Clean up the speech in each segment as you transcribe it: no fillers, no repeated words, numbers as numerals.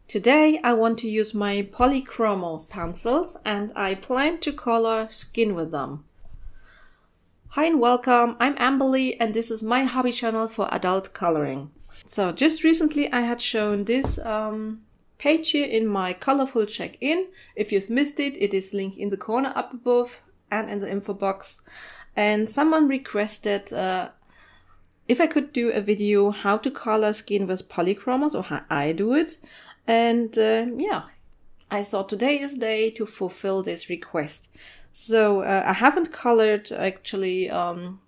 Today I want to use my Polychromos pencils and I plan to color skin with them. Hi and welcome, I'm Amberly and this is my hobby channel for adult coloring. So just recently I had shown this page here in my colorful check-in. If you've missed it, it is linked in the corner up above and in the info box. And someone requested if I could do a video how to color skin with Polychromos or how I do it. And yeah, I thought today is the day to fulfill this request. So I haven't colored actually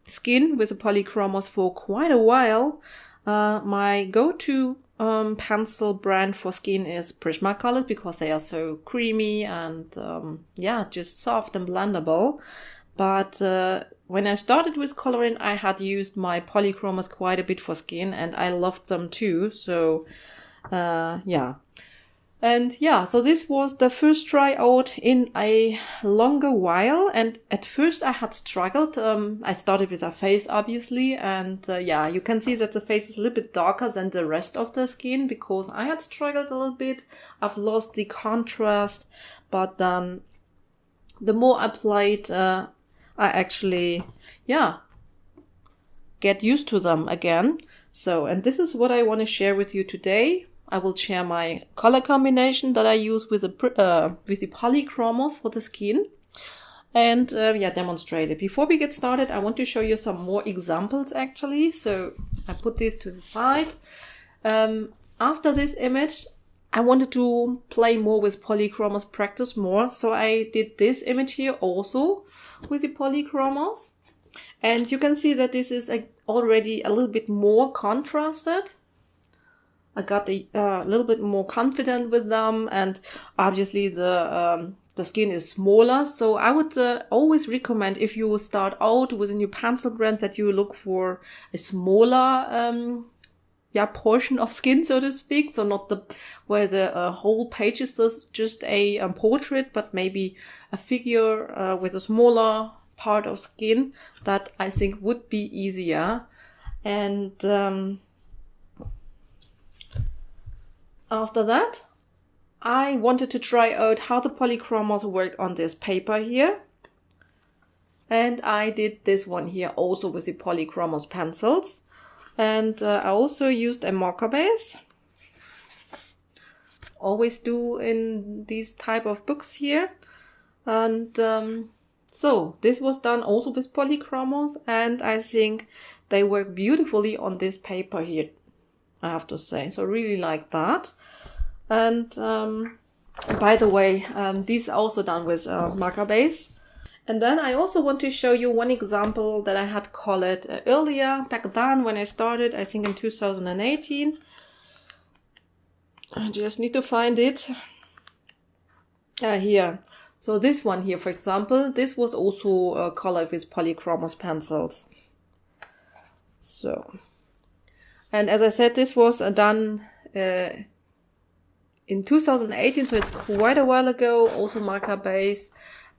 skin with a Polychromos for quite a while. My go-to pencil brand for skin is Prismacolor because they are so creamy and yeah, just soft and blendable. But when I started with coloring, I had used my Polychromos quite a bit for skin and I loved them too. So yeah. And yeah, so this was the first try out in a longer while, and at first I had struggled. I started with a face obviously, and yeah, you can see that the face is a little bit darker than the rest of the skin because I had struggled a little bit. I've lost the contrast, but then the more I played, I actually, yeah, get used to them again. So, and this is what I want to share with you today. I will share my color combination that I use with the Polychromos for the skin and yeah, demonstrate it. Before we get started, I want to show you some more examples actually. So I put this to the side. After this image, I wanted to play more with Polychromos, practice more. So I did this image here also with the Polychromos. And you can see that this is already a little bit more contrasted. I got a little bit more confident with them, and obviously the skin is smaller. So I would always recommend if you start out with a new pencil brand that you look for a smaller portion of skin, so to speak. So not where the whole page is just a portrait, but maybe a figure with a smaller part of skin. That I think would be easier. And after that, I wanted to try out how the Polychromos work on this paper here. And I did this one here also with the Polychromos pencils. And I also used a marker base. Always do in these type of books here. And so this was done also with Polychromos, and I think they work beautifully on this paper here, I have to say. So really like that. And by the way, these are also done with marker base. And then I also want to show you one example that I had colored earlier, back then when I started, I think in 2018. I just need to find it. Here. So this one here, for example, this was also colored with Polychromos pencils. So. And as I said, this was done in 2018, so it's quite a while ago, also marker base.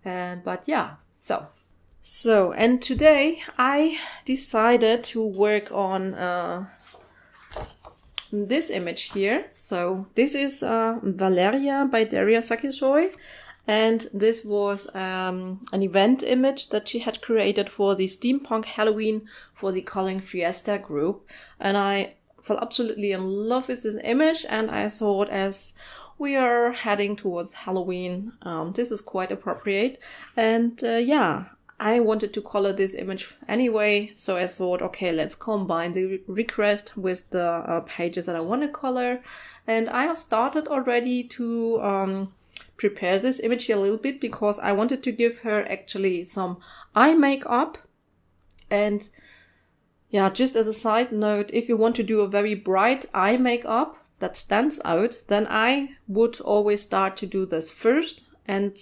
But yeah, so, and today I decided to work on this image here. So this is Valeria by Daria Sakishoy. And this was an event image that she had created for the Steampunk Halloween for the Coloring Fiesta group. And I fell absolutely in love with this image. And I thought as we are heading towards Halloween, this is quite appropriate. And yeah, I wanted to color this image anyway. So I thought, okay, let's combine the request with the pages that I want to color. And I have started already to prepare this image here a little bit because I wanted to give her actually some eye makeup. And yeah, just as a side note, if you want to do a very bright eye makeup that stands out, then I would always start to do this first and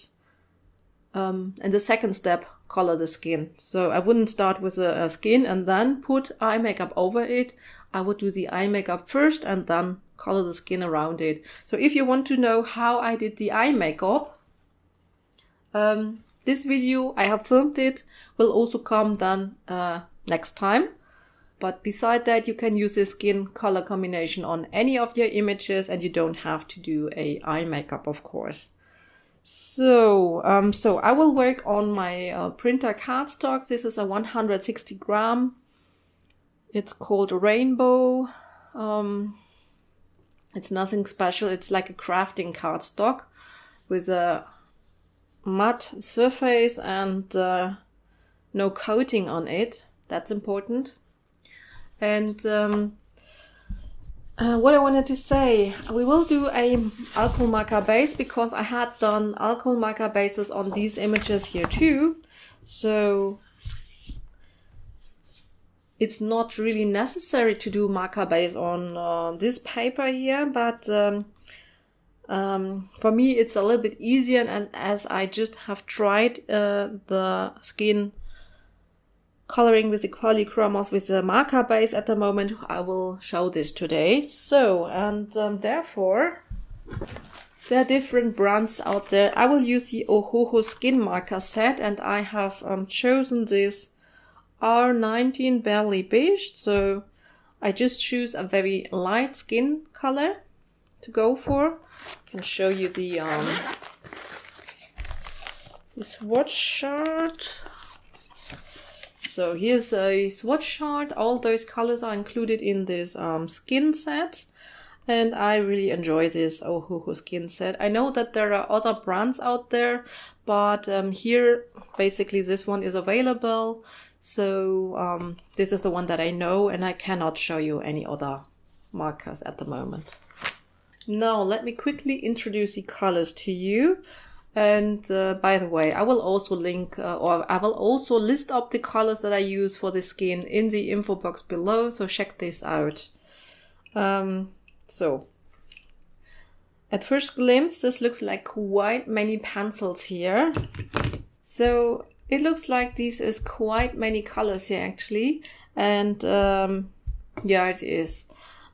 the second step, color the skin. So I wouldn't start with a skin and then put eye makeup over it. I would do the eye makeup first and then color the skin around it. So if you want to know how I did the eye makeup, this video, I have filmed it, will also come then next time. But beside that, you can use the skin color combination on any of your images, and you don't have to do a eye makeup, of course. So I will work on my printer cardstock. This is a 160 gram. It's called Rainbow. It's nothing special. It's like a crafting cardstock with a matte surface and no coating on it. That's important. And what I wanted to say, we will do a alcohol marker base because I had done alcohol marker bases on these images here too. So it's not really necessary to do marker base on this paper here, but for me it's a little bit easier, and as I just have tried the skin coloring with the Polychromos with the marker base at the moment, I will show this today. So, and therefore, there are different brands out there. I will use the Ohoho skin marker set, and I have chosen this R19 Barely Beige. So I just choose a very light skin color to go for. I can show you the swatch chart. So here's a swatch chart. All those colors are included in this skin set. And I really enjoy this Ohoho skin set. I know that there are other brands out there, but here, basically this one is available. So this is the one that I know, and I cannot show you any other markers at the moment. Now let me quickly introduce the colors to you. And by the way, I will also link or I will also list up the colors that I use for the skin in the info box below, so check this out. So at first glimpse, this looks like quite many pencils here. So it looks like this is quite many colors here actually, and yeah, it is.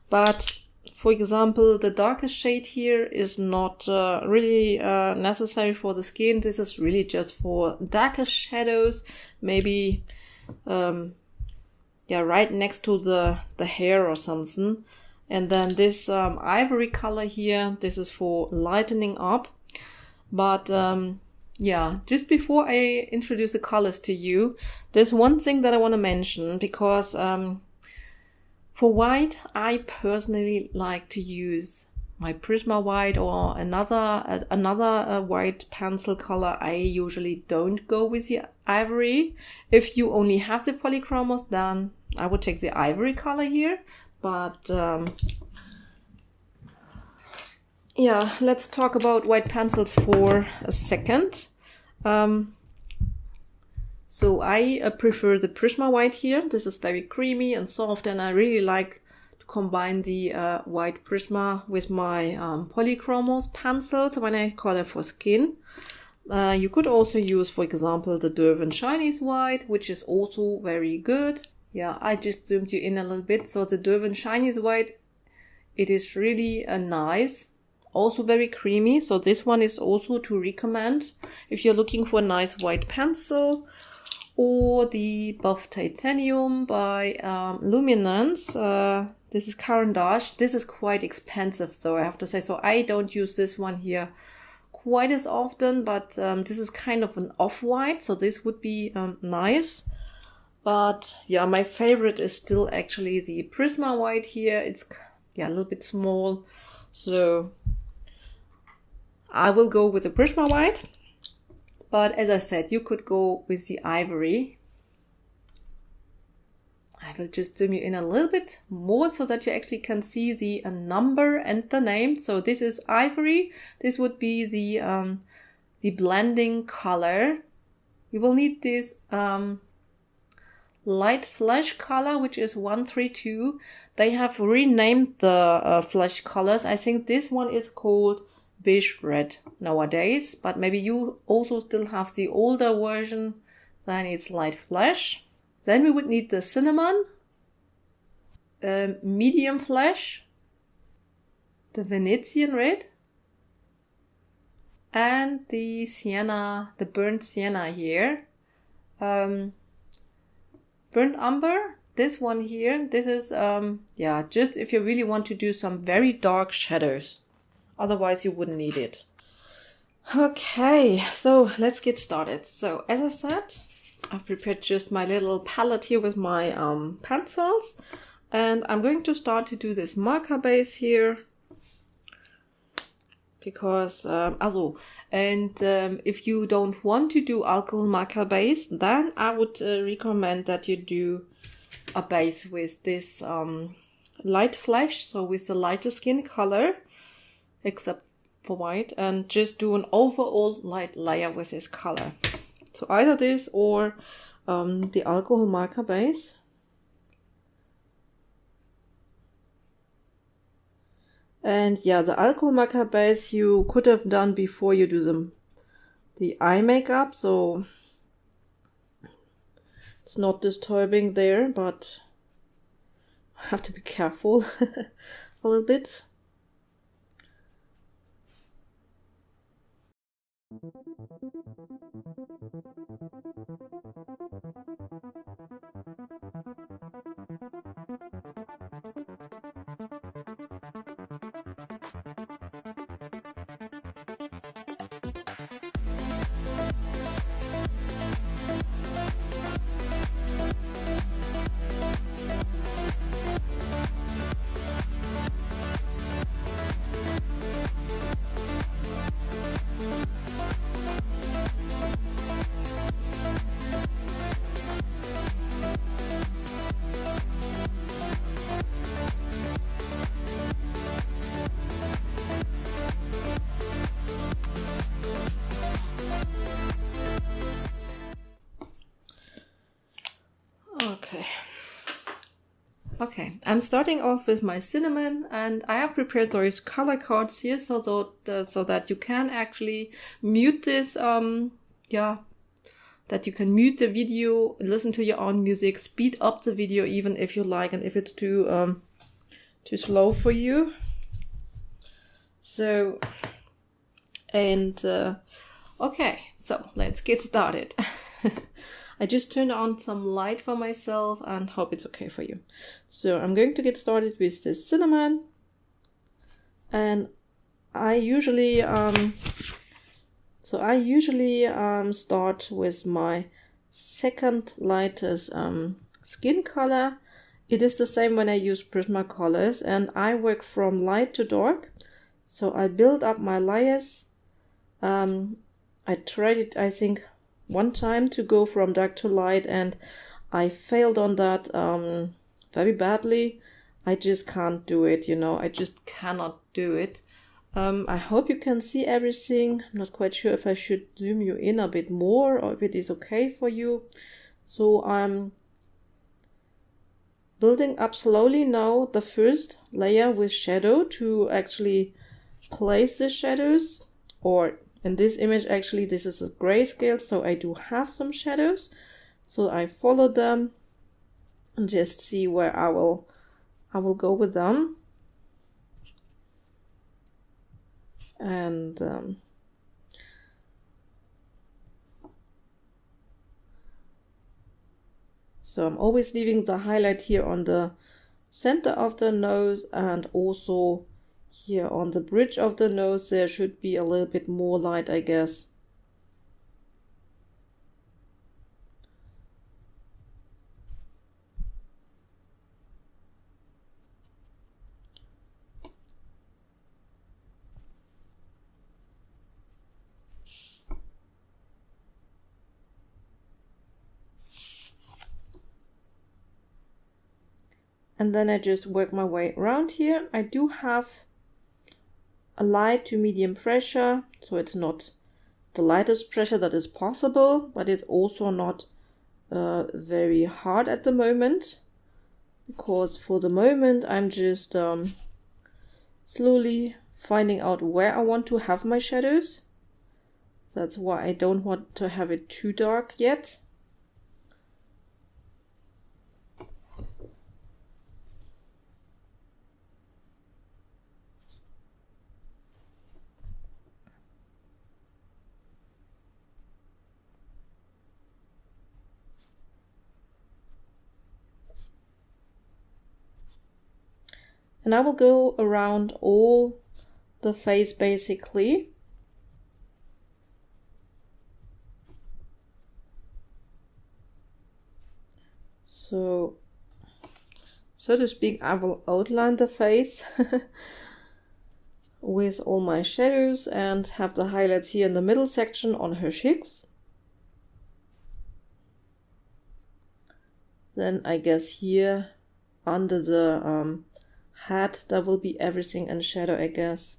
But for example, the darkest shade here is not really necessary for the skin. This is really just for darkest shadows, maybe yeah, right next to the hair or something. And then this ivory color here, this is for lightening up. But yeah, just before I introduce the colors to you, there's one thing that I want to mention, because for white, I personally like to use my Prisma white or another white pencil color. I usually don't go with the ivory. If you only have the Polychromos, then I would take the ivory color here. But yeah, let's talk about white pencils for a second. So I prefer the Prisma white here. This is very creamy and soft, and I really like to combine the white Prisma with my Polychromos pencils when I color for skin. You could also use, for example, the Derwent Chinese white, which is also very good. Yeah, I just zoomed you in a little bit. So the Derwent Chinese white, it is really nice. Also very creamy. So this one is also to recommend if you're looking for a nice white pencil. Or the Buff Titanium by Luminance. This is Caran d'Ache. This is quite expensive, so I have to say. So I don't use this one here quite as often, but this is kind of an off-white, so this would be nice. But yeah, my favorite is still actually the Prisma white here. It's yeah, a little bit small, so I will go with the Prisma white. But as I said, you could go with the ivory. I will just zoom you in a little bit more so that you actually can see the number and the name. So this is ivory. This would be the blending color. You will need this light flesh color, which is 132. They have renamed the flesh colors. I think this one is called Beige Red nowadays, but maybe you also still have the older version, then it's light flesh. Then we would need the cinnamon, medium flesh, the Venetian Red, and the sienna, the burnt sienna here. Burnt Umber, this one here, this is, yeah, just if you really want to do some very dark shadows. Otherwise, you wouldn't need it. Okay, so let's get started. So, as I said, I've prepared just my little palette here with my pencils. And I'm going to start to do this marker base here. Because, if you don't want to do alcohol marker base, then I would recommend that you do a base with this light flesh, so with the lighter skin color, except for white, and just do an overall light layer with this color. So either this or the alcohol marker base. And yeah, the alcohol marker base you could have done before you do the eye makeup, so it's not disturbing there, but I have to be careful a little bit. Okay, I'm starting off with my cinnamon, and I have prepared those color cards here so that you can actually mute this, that you can mute the video, listen to your own music, speed up the video even if you like, and if it's too slow for you. So, okay, so let's get started. I just turned on some light for myself and hope it's okay for you. So I'm going to get started with this cinnamon, and I usually start with my second lightest skin color. It is the same when I use Prismacolors, and I work from light to dark. So I build up my layers. I tried it, I think, one time to go from dark to light, and I failed on that very badly. I just can't do it, I just cannot do it. I hope you can see everything. I'm not quite sure if I should zoom you in a bit more or if it is okay for you. So I'm building up slowly now the first layer with shadow to actually place the shadows, or in this image, actually, this is a grayscale, so I do have some shadows. So I follow them and just see where I will go with them. And so I'm always leaving the highlight here on the center of the nose, and also here on the bridge of the nose there should be a little bit more light, I guess. And then I just work my way around here. I do have a light to medium pressure, so it's not the lightest pressure that is possible, but it's also not very hard at the moment, because for the moment I'm just slowly finding out where I want to have my shadows. That's why I don't want to have it too dark yet. And I will go around all the face basically. So to speak, I will outline the face with all my shadows and have the highlights here in the middle section on her cheeks. Then I guess here under the hat there will be everything in shadow, I guess.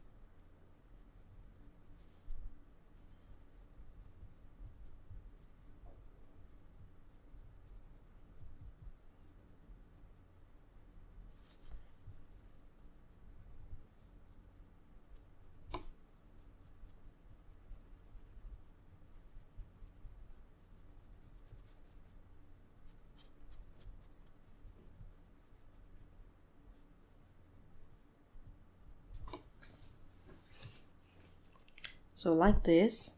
So like this.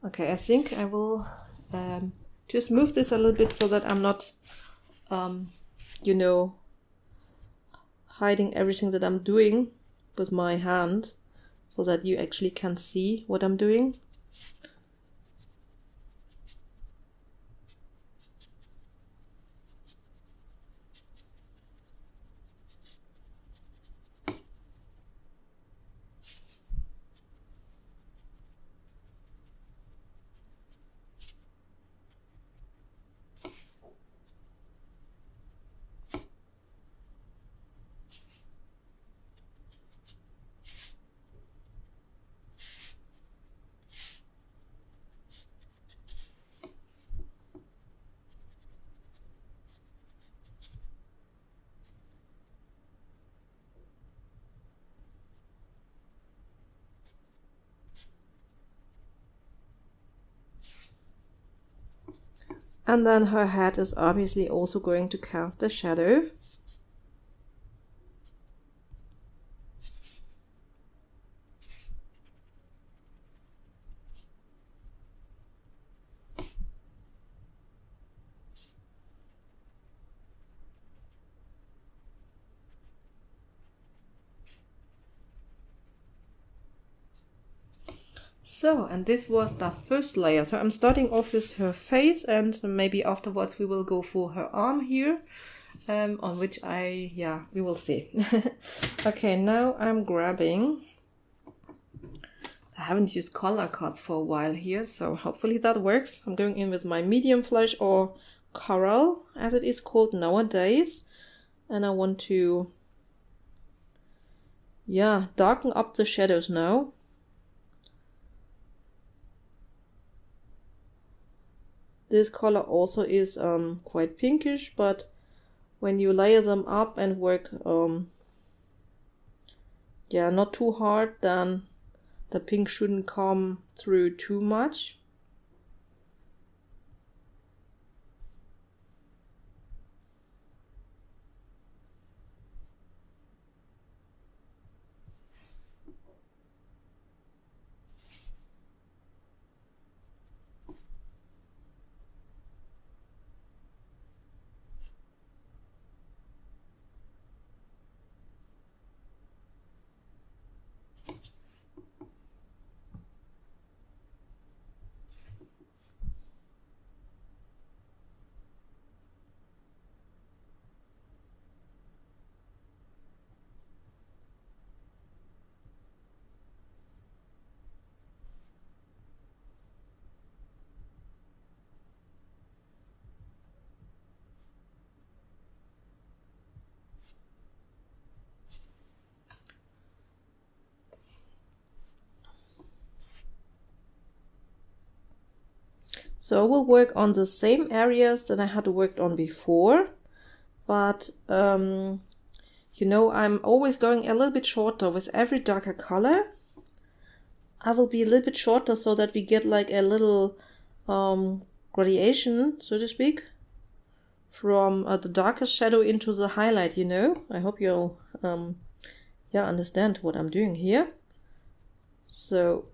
Okay, I think I will just move this a little bit so that I'm not, you know, hiding everything that I'm doing with my hand, so that you actually can see what I'm doing. And then her head is obviously also going to cast a shadow. So, and this was the first layer. So I'm starting off with her face, and maybe afterwards we will go for her arm here, on which we will see. Okay, now I'm grabbing, I haven't used color cards for a while here, so hopefully that works. I'm going in with my medium flash, or coral as it is called nowadays, and I want to darken up the shadows now. This color also is quite pinkish, but when you layer them up and work not too hard, then the pink shouldn't come through too much. So we'll work on the same areas that I had worked on before, but you know, I'm always going a little bit shorter with every darker color. I will be a little bit shorter so that we get like a little gradation, so to speak, from the darkest shadow into the highlight, you know. I hope you'll understand what I'm doing here. So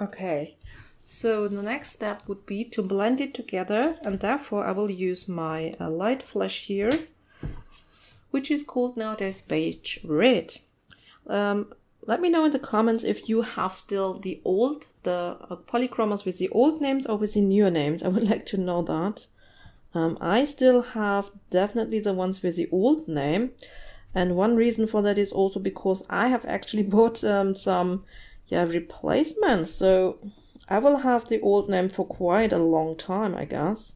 Okay, so the next step would be to blend it together, and therefore I will use my light flash here, which is called nowadays Beige Red. Let me know in the comments if you have still the Polychromos with the old names or with the newer names. I would like to know that. I still have definitely the ones with the old name, and one reason for that is also because I have actually bought some replacements, so I will have the old name for quite a long time, I guess.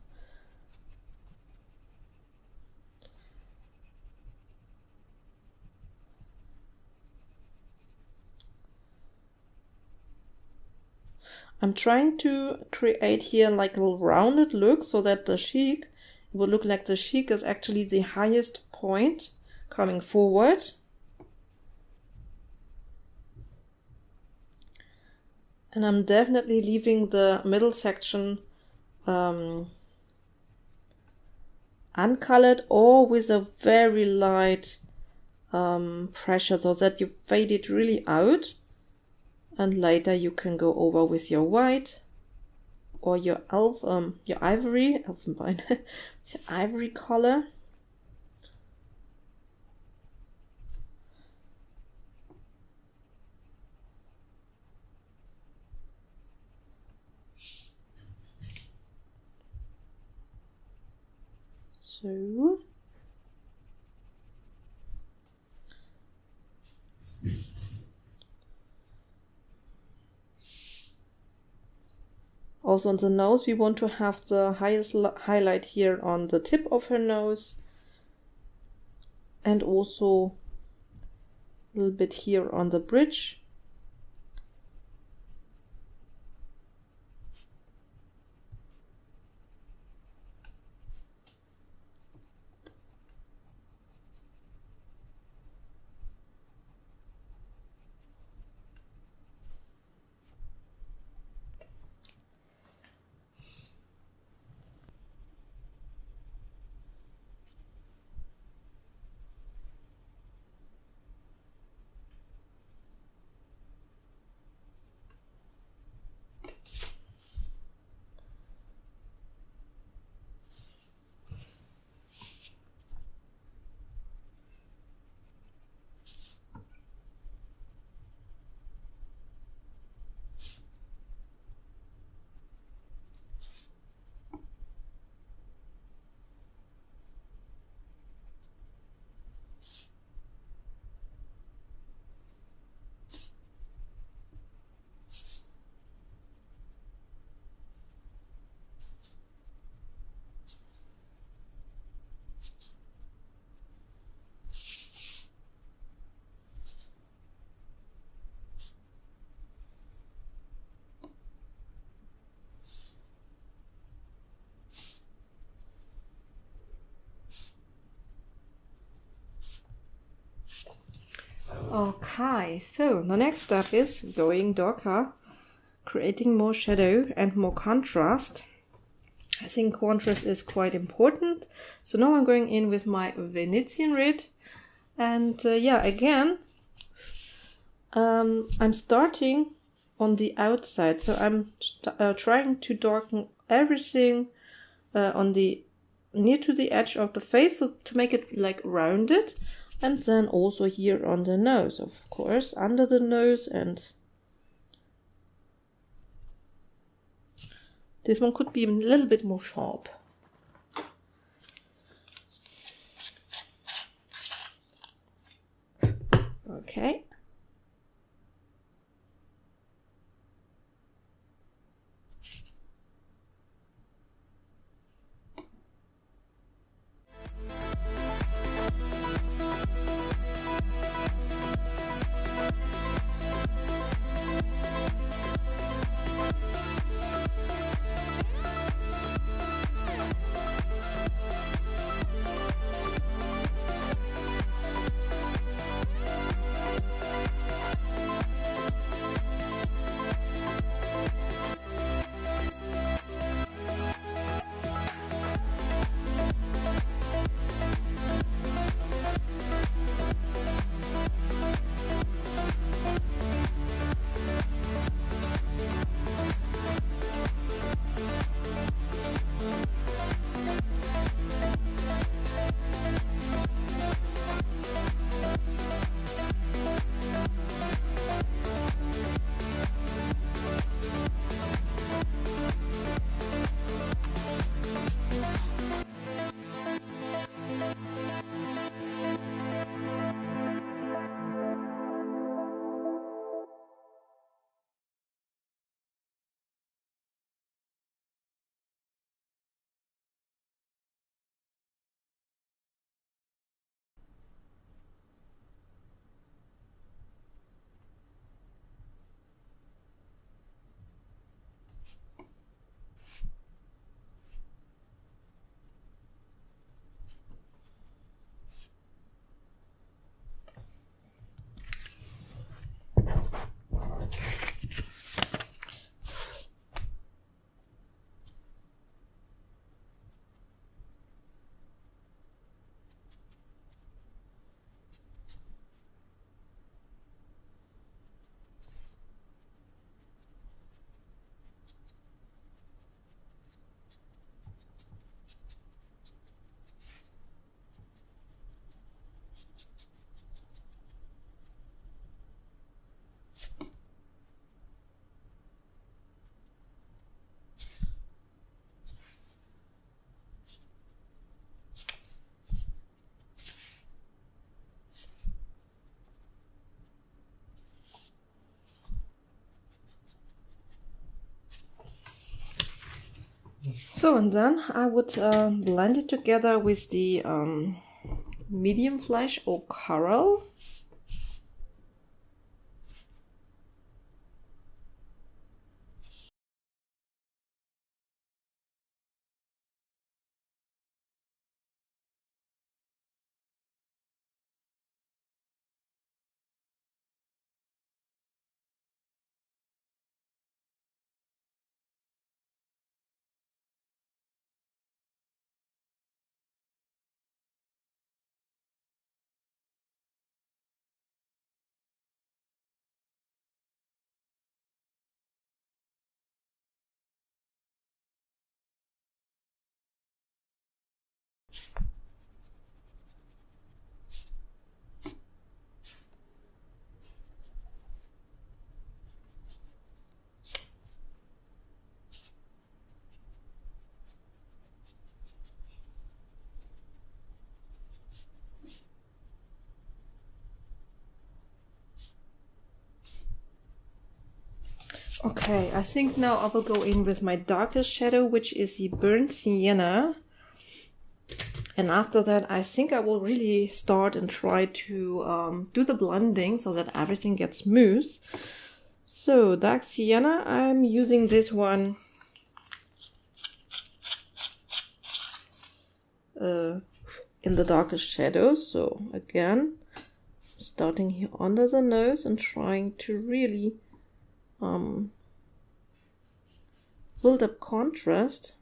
I'm trying to create here like a rounded look so that the cheek will look like the cheek is actually the highest point coming forward. And I'm definitely leaving the middle section uncolored or with a very light pressure so that you fade it really out. And later you can go over with your white or your ivory, your ivory color. So also on the nose, we want to have the highest highlight here on the tip of her nose, and also a little bit here on the bridge. Okay, so the next step is going darker, creating more shadow and more contrast. I think contrast is quite important. So now I'm going in with my Venetian Red, and again, I'm starting on the outside. So I'm trying to darken everything on the near to the edge of the face, so to make it like rounded. And then also here on the nose, of course, under the nose, and this one could be a little bit more sharp. Okay. So, and then I would blend it together with the medium flesh or coral. Okay, I think now I will go in with my darkest shadow, which is the Burnt Siena. And after that, I think I will really start and try to do the blending so that everything gets smooth. So, dark sienna, I'm using this one in the darkest shadow. So again, starting here under the nose and trying to really build up contrast.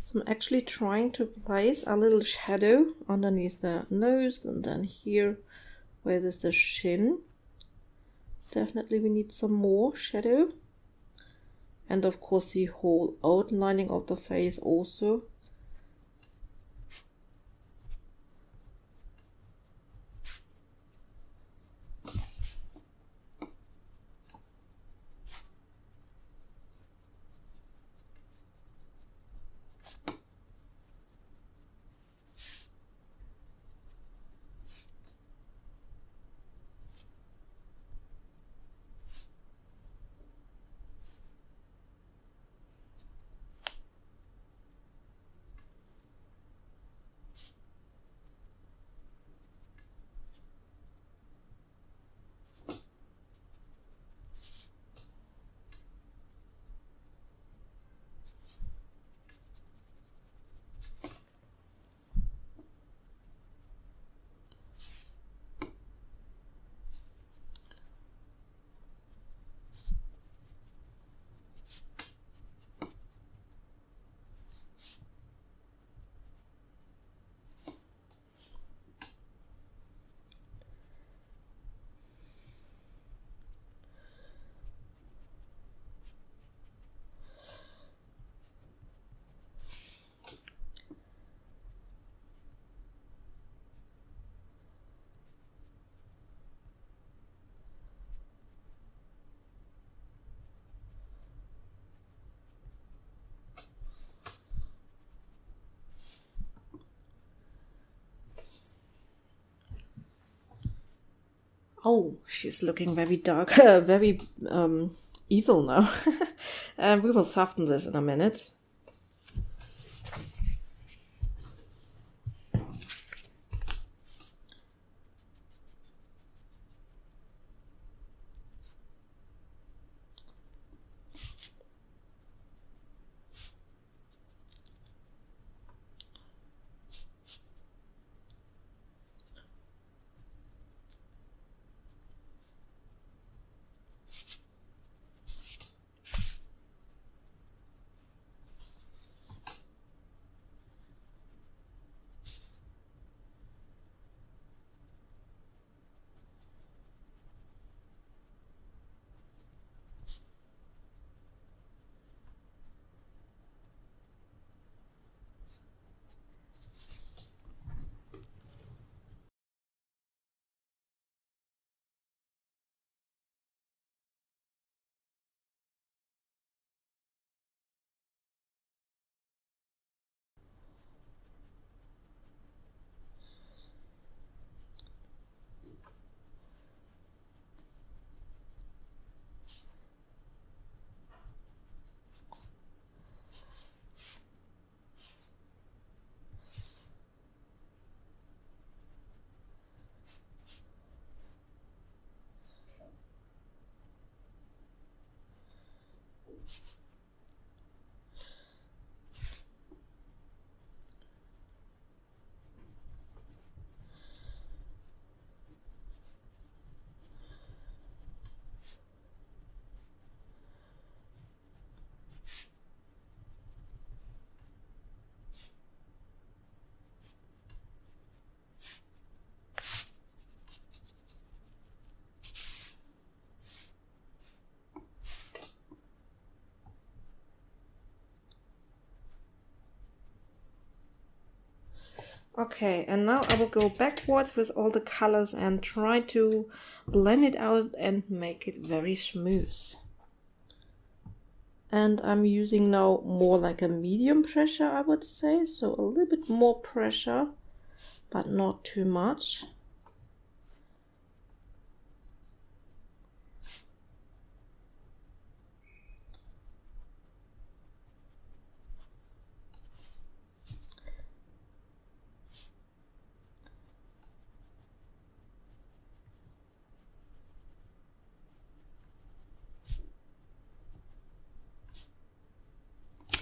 So I'm actually trying to place a little shadow underneath the nose, and then here where there's the chin. Definitely we need some more shadow. And of course the whole outlining of the face also. Oh, she's looking very dark, very evil now. And we will soften this in a minute. Okay, and now I will go backwards with all the colors and try to blend it out and make it very smooth. And I'm using now more like a medium pressure, I would say, so a little bit more pressure, but not too much.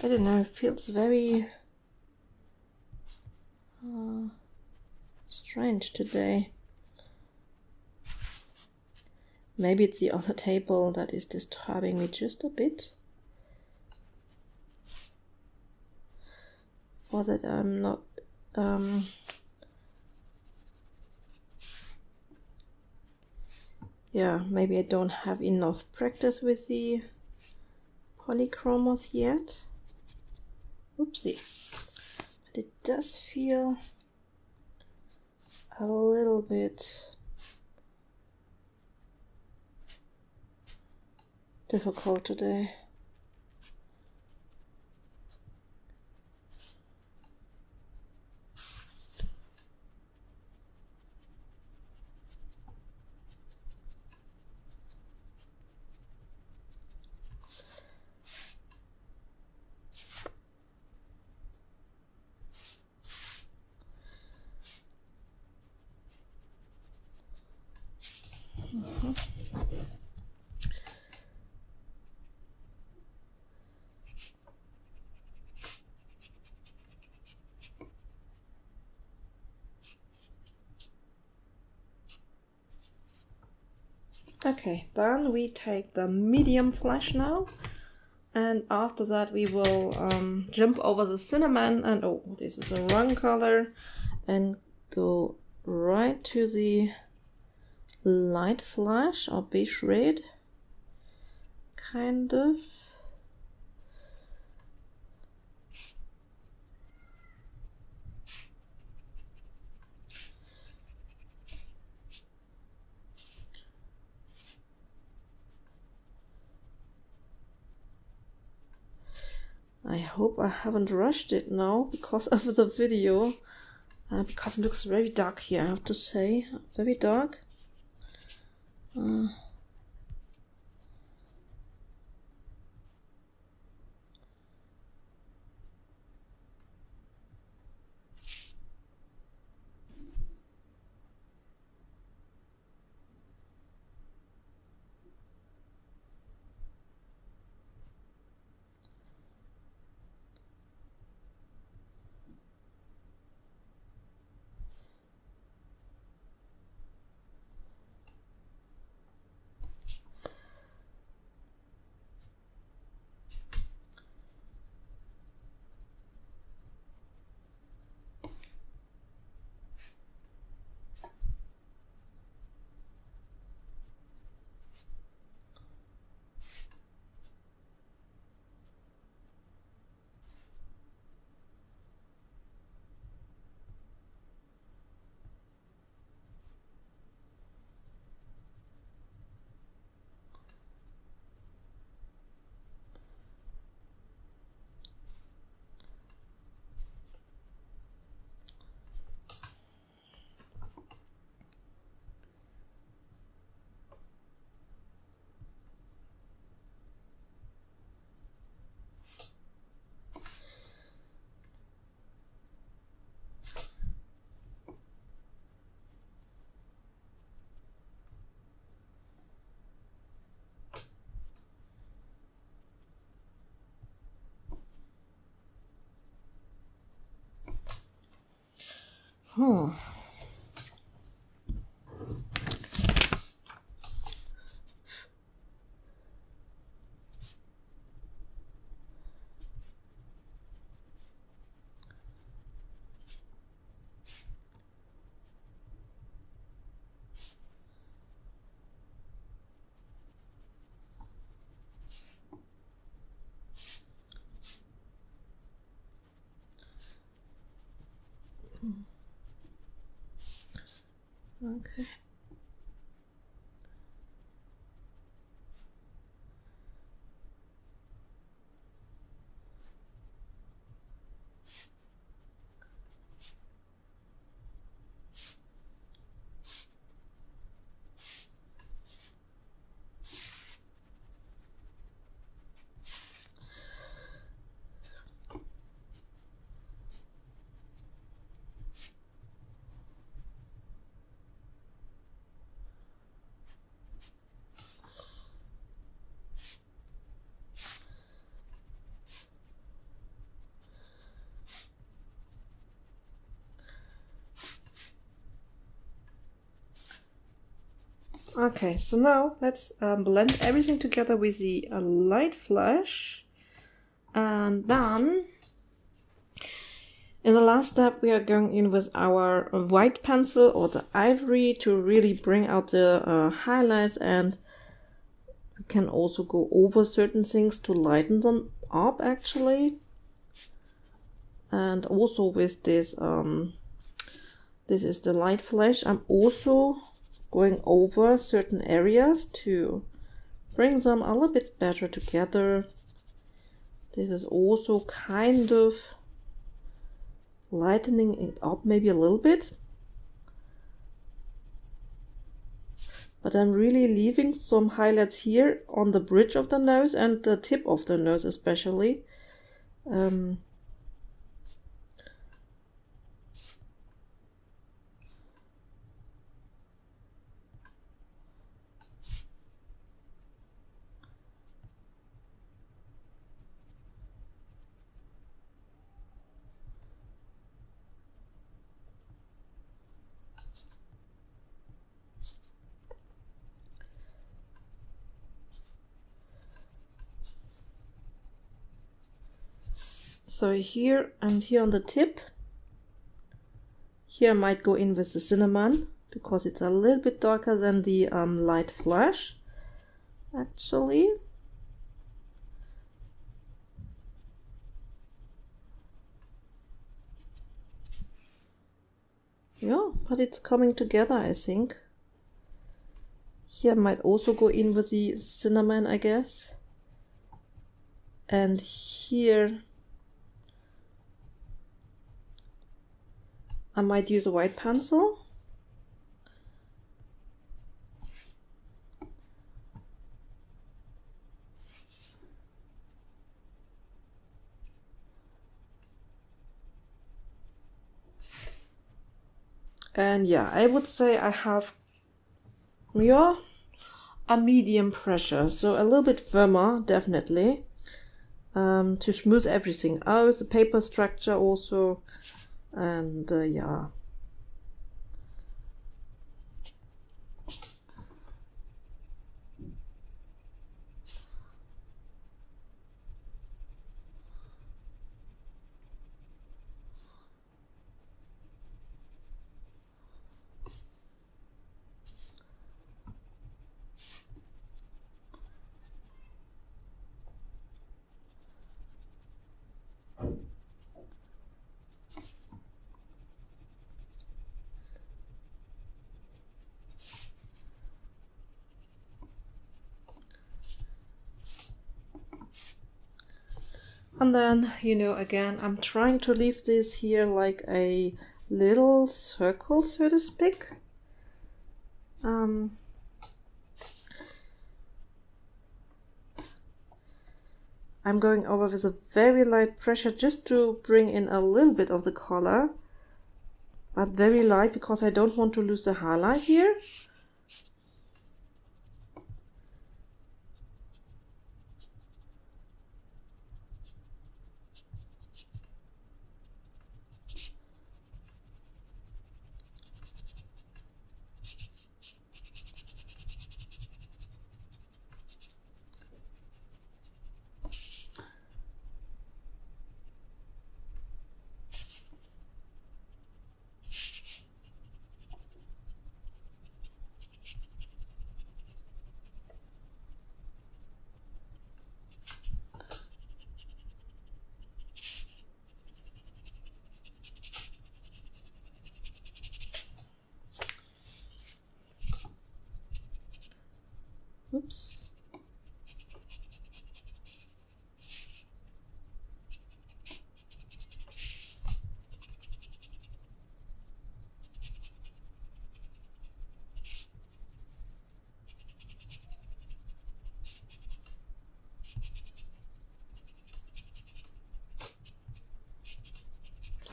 I don't know, it feels very strange today. Maybe it's the other table that is disturbing me just a bit. Or that I'm not yeah, maybe I don't have enough practice with the Polychromos yet. Oopsie. But it does feel a little bit difficult today. Okay, then we take the medium flash now, and after that we will jump over the cinnamon, and oh, this is a wrong color, and go right to the light flash or beige red, kind of. I hope I haven't rushed it now because of the video, because it looks very dark here, I have to say, very dark. Hmm. Okay. Okay, so now let's blend everything together with the light flash, and then in the last step we are going in with our white pencil or the ivory to really bring out the highlights, and we can also go over certain things to lighten them up actually. And also with this, this is the light flash, I'm also going over certain areas to bring them a little bit better together. This is also kind of lightening it up maybe a little bit, but I'm really leaving some highlights here on the bridge of the nose and the tip of the nose especially. So here and here on the tip, here I might go in with the cinnamon because it's a little bit darker than the light flash actually. Yeah, but it's coming together, I think. Here I might also go in with the cinnamon, I guess. And here I might use a white pencil. And yeah, I would say I have, yeah, a medium pressure, so a little bit firmer, definitely, to smooth everything out, the paper structure also, and yeah. And then, you know, again, I'm trying to leave this here like a little circle, so to speak. I'm going over with a very light pressure just to bring in a little bit of the color, but very light because I don't want to lose the highlight here.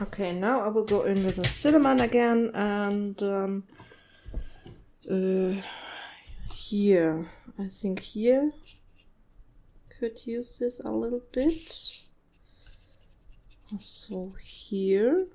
Okay, now I will go in with the cinnamon again, and here, I think here could use this a little bit. So here.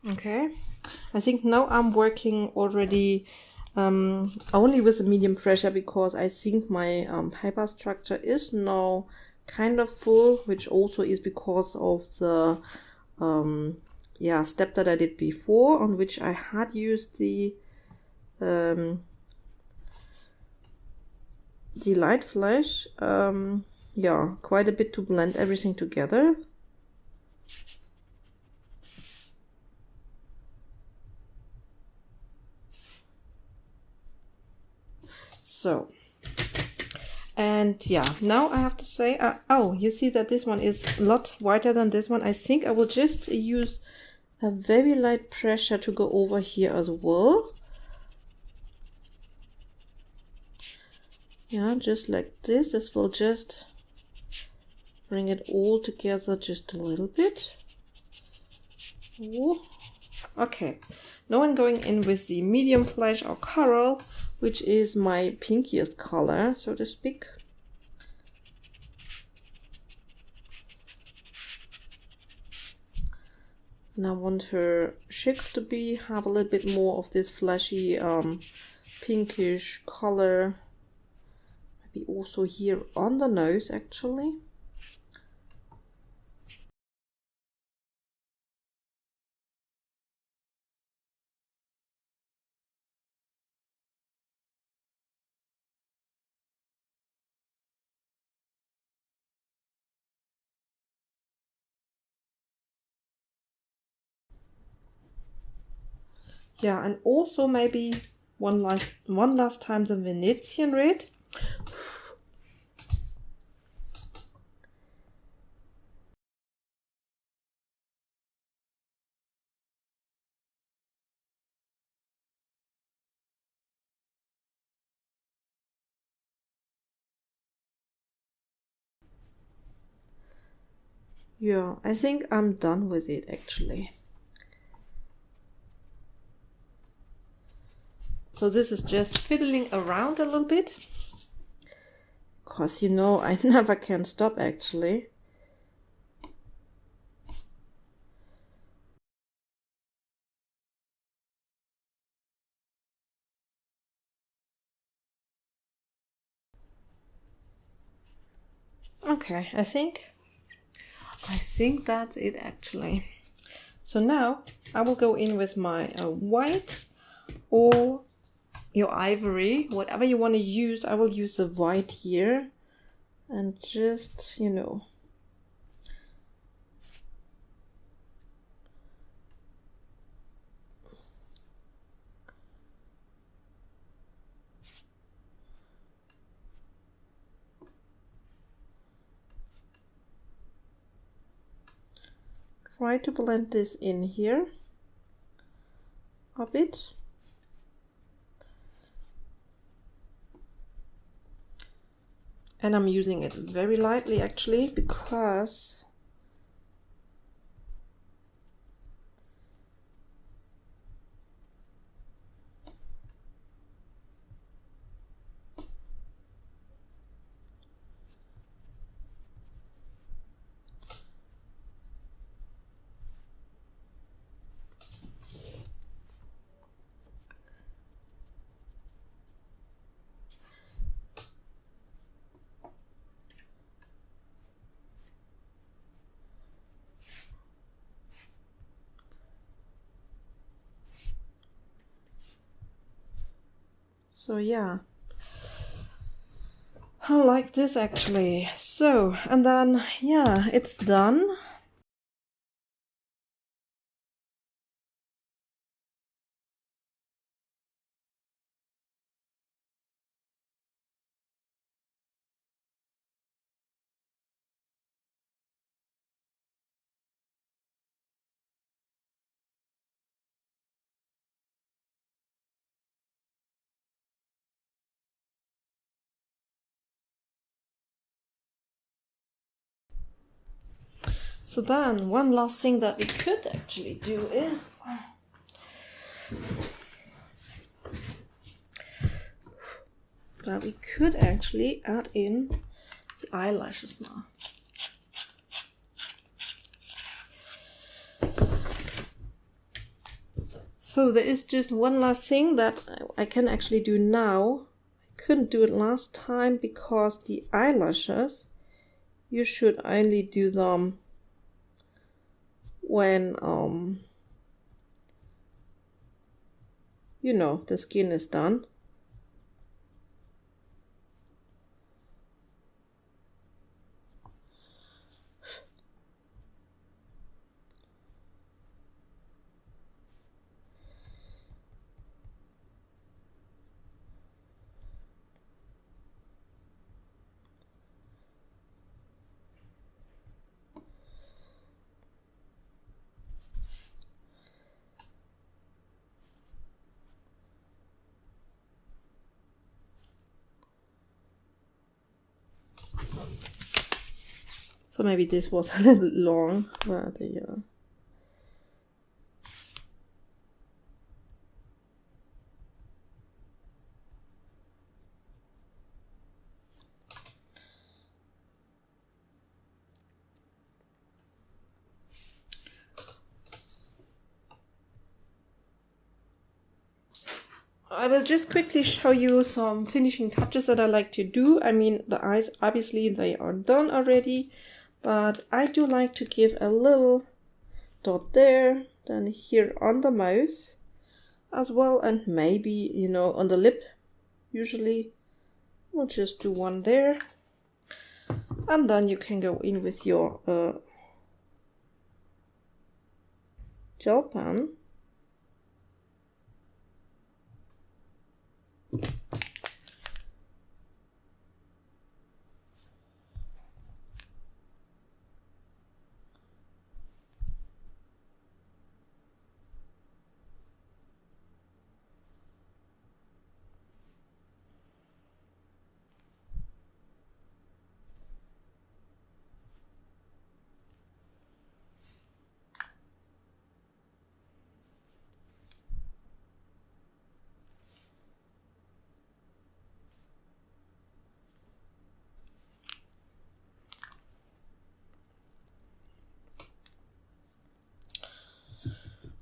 Okay, I think now I'm working already only with a medium pressure, because I think my paper structure is now kind of full, which also is because of the step that I did before, on which I had used the light flash, quite a bit to blend everything together. So, and yeah, now I have to say, oh, you see that this one is a lot whiter than this one. I think I will just use a very light pressure to go over here as well. Yeah, just like this. This will just bring it all together just a little bit. Ooh. Okay, now I'm going in with the medium flash or coral, which is my pinkiest color, so to speak. And I want her cheeks to have a little bit more of this flashy pinkish color. Maybe also here on the nose, actually. Yeah, and also maybe one last time the Venetian Red. Yeah, I think I'm done with it actually. So this is just fiddling around a little bit, because you know I never can stop actually. Okay, I think that's it actually. So now I will go in with my white or your ivory, whatever you want to use. I will use the white here, and just, you know, try to blend this in here a bit. And I'm using it very lightly actually, because So yeah, I like this actually. So, and then yeah, it's done. So then one last thing that we could actually do is that we could actually add in the eyelashes now. So there is just one last thing that I can actually do now. I couldn't do it last time because the eyelashes, you should only do them when you know, the skin is done. So maybe this was a little long, but yeah. I will just quickly show you some finishing touches that I like to do. I mean, the eyes, obviously, they are done already, but I do like to give a little dot there, then here on the mouth as well, and maybe, you know, on the lip. Usually, we'll just do one there, and then you can go in with your gel pen.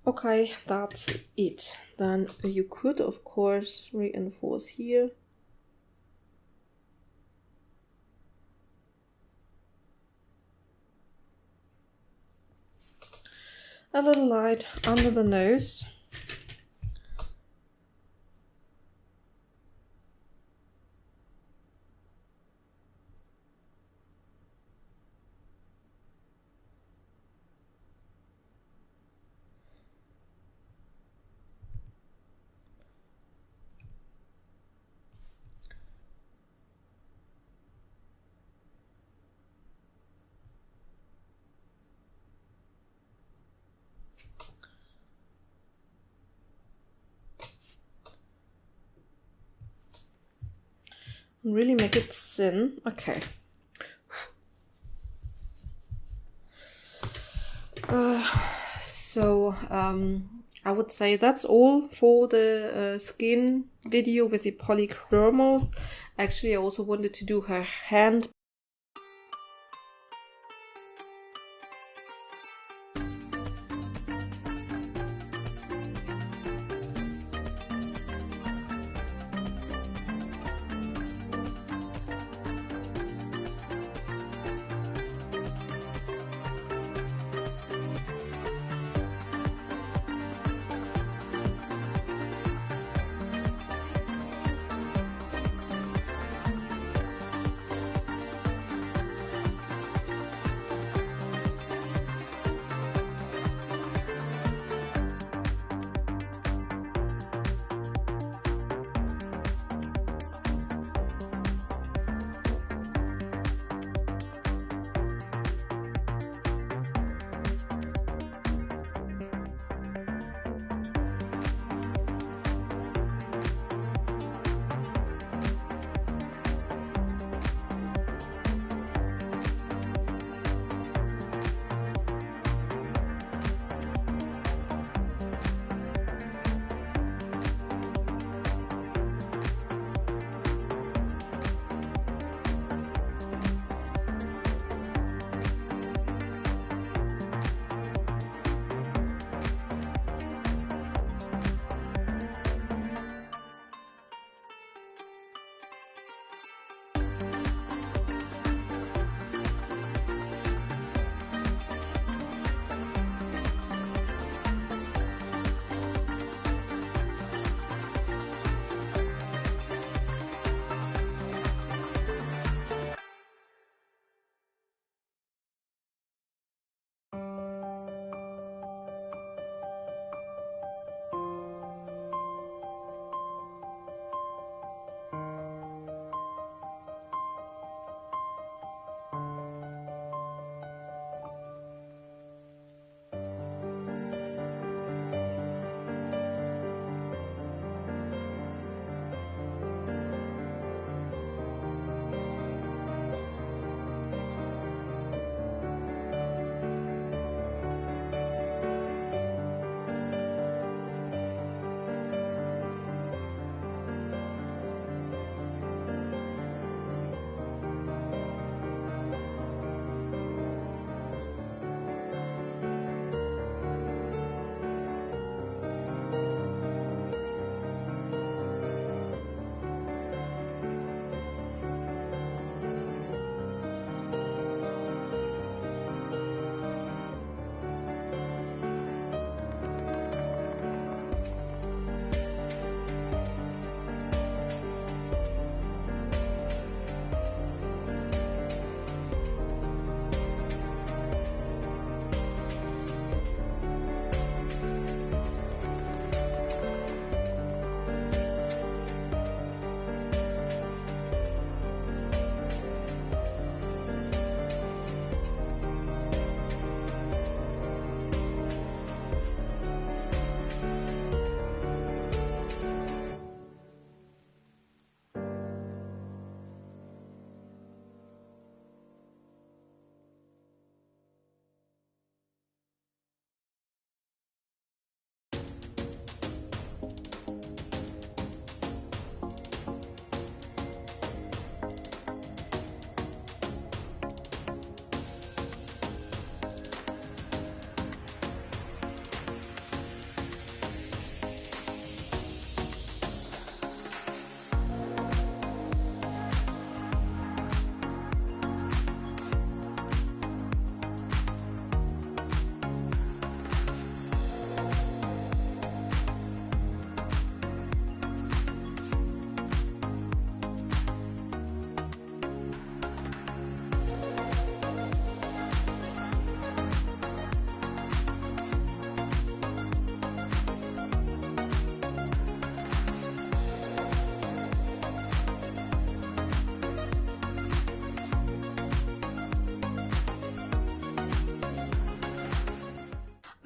Okay, that's it. Then you could, of course, reinforce here. A little light under the nose. Really make it thin. Okay. I would say that's all for the skin video with the Polychromos. Actually, I also wanted to do her hand.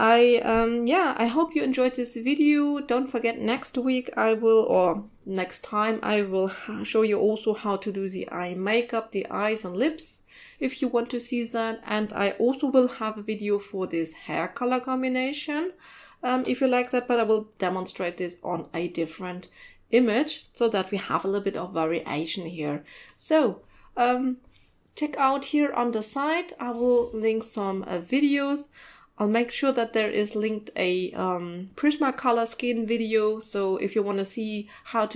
I hope you enjoyed this video. Don't forget, next week next time I will show you also how to do the eye makeup, the eyes and lips, if you want to see that. And I also will have a video for this hair color combination, if you like that, but I will demonstrate this on a different image so that we have a little bit of variation here. So check out here on the side, I will link some videos. I'll make sure that there is linked a Prismacolor skin video. So if you want to see how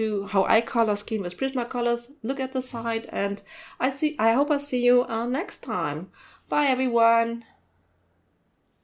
I color skin with Prismacolors, look at the side. And I hope I see you next time. Bye everyone.